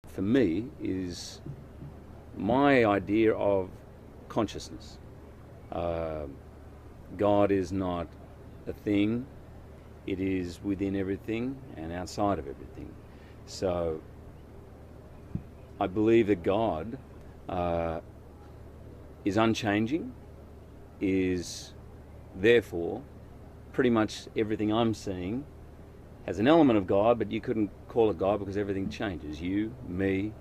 for me, is my idea of consciousness. God is not a thing. It is within everything and outside of everything. So I believe that God is unchanging, is therefore pretty much everything I'm seeing has an element of God, but you couldn't call it God because everything changes. You, me,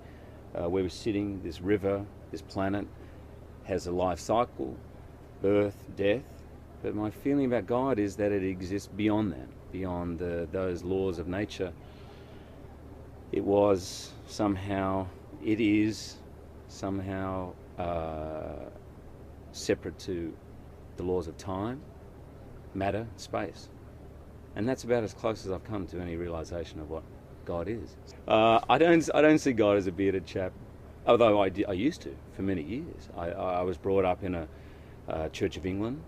where we're sitting, this river, this planet has a life cycle, birth, death. But my feeling about God is that it exists beyond that, beyond those laws of nature. It was somehow, it is somehow separate to the laws of time, matter, space. And that's about as close as I've come to any realization of what God is. I don't see God as a bearded chap, although I used to for many years. I was brought up in a Church of England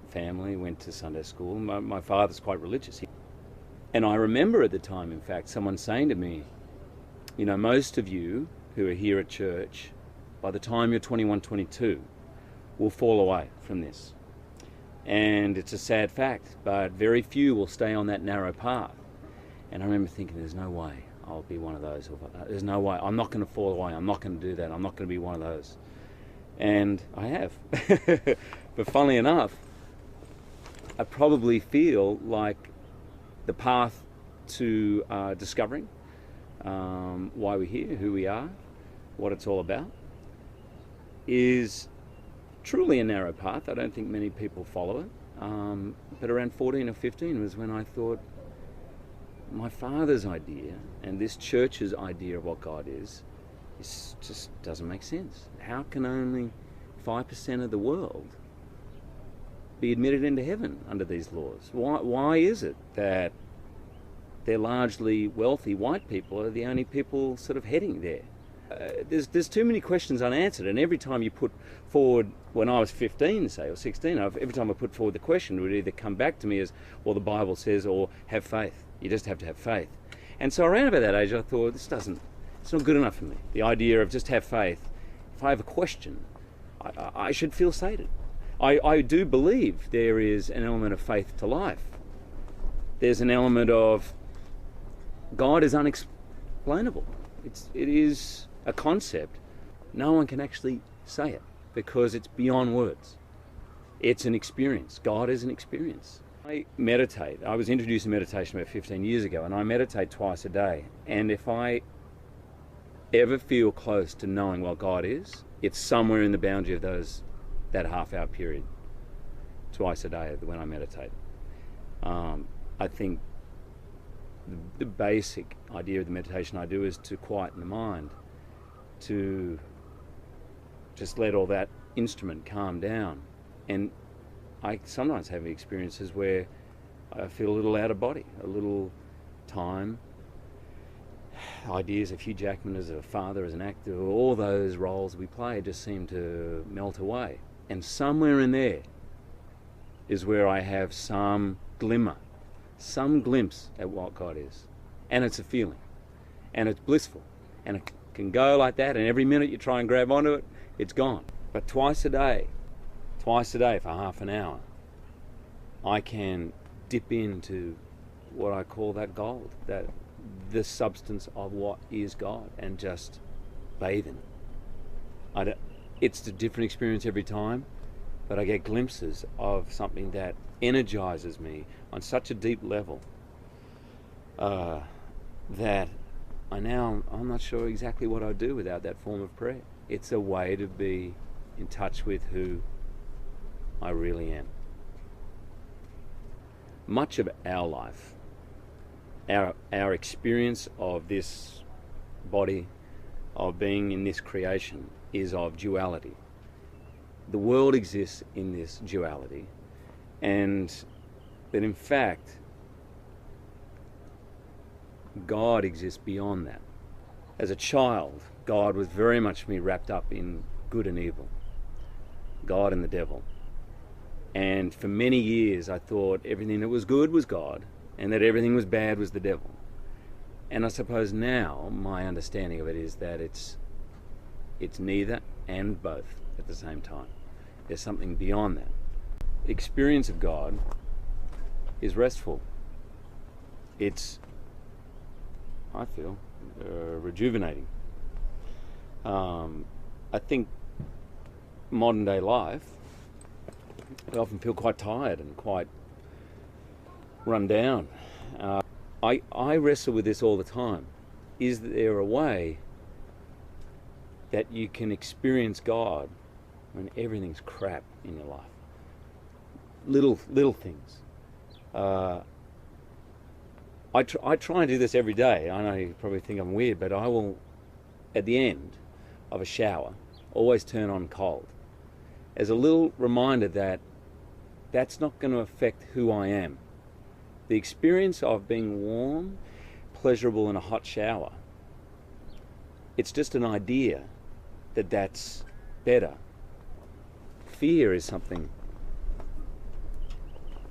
family, went to Sunday school. My father's quite religious. And I remember at the time, in fact, someone saying to me, you know, most of you who are here at church, by the time you're 21, 22, will fall away from this. And it's a sad fact, but very few will stay on that narrow path. And I remember thinking, there's no way I'll be one of those. There's no way. I'm not going to fall away. I'm not going to do that. I'm not going to be one of those. And I have. But funnily enough, I probably feel like the path to discovering why we're here, who we are, what it's all about, is truly a narrow path. I don't think many people follow it. But around 14 or 15 was when I thought my father's idea and this church's idea of what God is just doesn't make sense. How can only 5% of the world be admitted into heaven under these laws? Why is it that they're largely wealthy white people are the only people sort of heading there? There's too many questions unanswered, and every time you put forward, when I was 15, say, or 16, every time I put forward the question, it would either come back to me as, well, the Bible says, or have faith. You just have to have faith. And so around about that age, I thought, it's not good enough for me. The idea of just have faith. If I have a question, I should feel sated. I do believe there is an element of faith to life. There's an element of God is unexplainable. It is a concept. No one can actually say it because it's beyond words. It's an experience. God is an experience. I meditate. I was introduced to meditation about 15 years ago, and I meditate twice a day. And if I ever feel close to knowing what God is, it's somewhere in the boundary of that half-hour period, twice a day when I meditate. I think the basic idea of the meditation I do is to quieten the mind, to just let all that instrument calm down. And I sometimes have experiences where I feel a little out of body, a little time. Ideas of Hugh Jackman as a father, as an actor, all those roles we play just seem to melt away. And somewhere in there is where I have some glimmer, some glimpse at what God is. And it's a feeling. And it's blissful. And it can go like that, and every minute you try and grab onto it, it's gone. But twice a day for half an hour, I can dip into what I call that gold, that the substance of what is God, and just bathe in it. It's a different experience every time, but I get glimpses of something that energizes me on such a deep level that I'm not sure exactly what I'd do without that form of prayer. It's a way to be in touch with who I really am. Much of our life, our experience of this body, of being in this creation, is of duality. The world exists in this duality, but in fact, God exists beyond that. As a child, God was very much me wrapped up in good and evil, God and the devil. And for many years I thought everything that was good was God and that everything was bad was the devil. And I suppose now my understanding of it is that it's neither and both at the same time. There's something beyond that. The experience of God is restful. It's, I feel, rejuvenating. I think modern day life, I often feel quite tired and quite run down. I wrestle with this all the time. Is there a way that you can experience God when everything's crap in your life? Little things. I try and do this every day. I know you probably think I'm weird, but I will, at the end of a shower, always turn on cold as a little reminder that that's not going to affect who I am. The experience of being warm, pleasurable in a hot shower, it's just an idea that that's better. Fear is something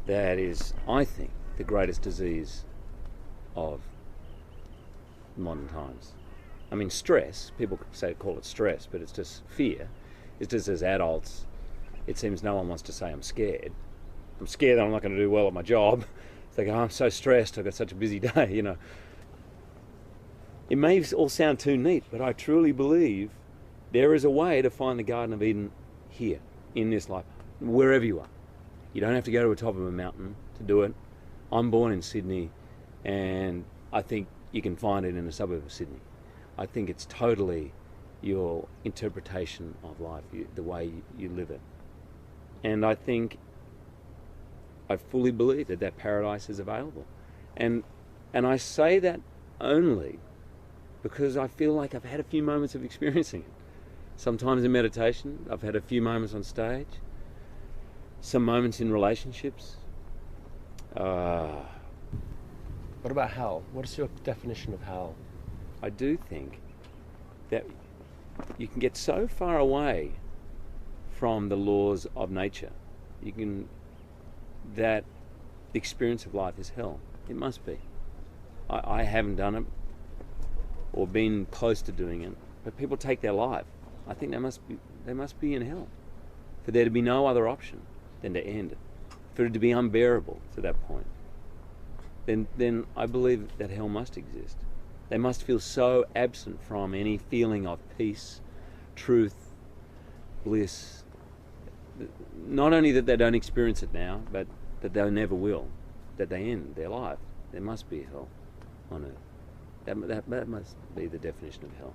that is, I think, the greatest disease of modern times. I mean, stress, people call it stress, but it's just fear. It's just as adults, it seems no one wants to say I'm scared. I'm scared that I'm not going to do well at my job. It's like, oh, I'm so stressed, I've got such a busy day, you know. It may all sound too neat, but I truly believe there is a way to find the Garden of Eden here, in this life, wherever you are. You don't have to go to the top of a mountain to do it. I'm born in Sydney, and I think you can find it in a suburb of Sydney. I think it's totally your interpretation of life, the way you live it. And I think I fully believe that paradise is available. And I say that only because I feel like I've had a few moments of experiencing it. Sometimes in meditation, I've had a few moments on stage, some moments in relationships. What about hell? What is your definition of hell? I do think that you can get so far away from the laws of nature, that the experience of life is hell. It must be. I haven't done it or been close to doing it, but people take their life. I think they must be in hell, for there to be no other option than to end it, for it to be unbearable to that point. Then I believe that hell must exist. They must feel so absent from any feeling of peace, truth, bliss. Not only that they don't experience it now, but that they never will, that they end their life. There must be hell on earth. That must be the definition of hell.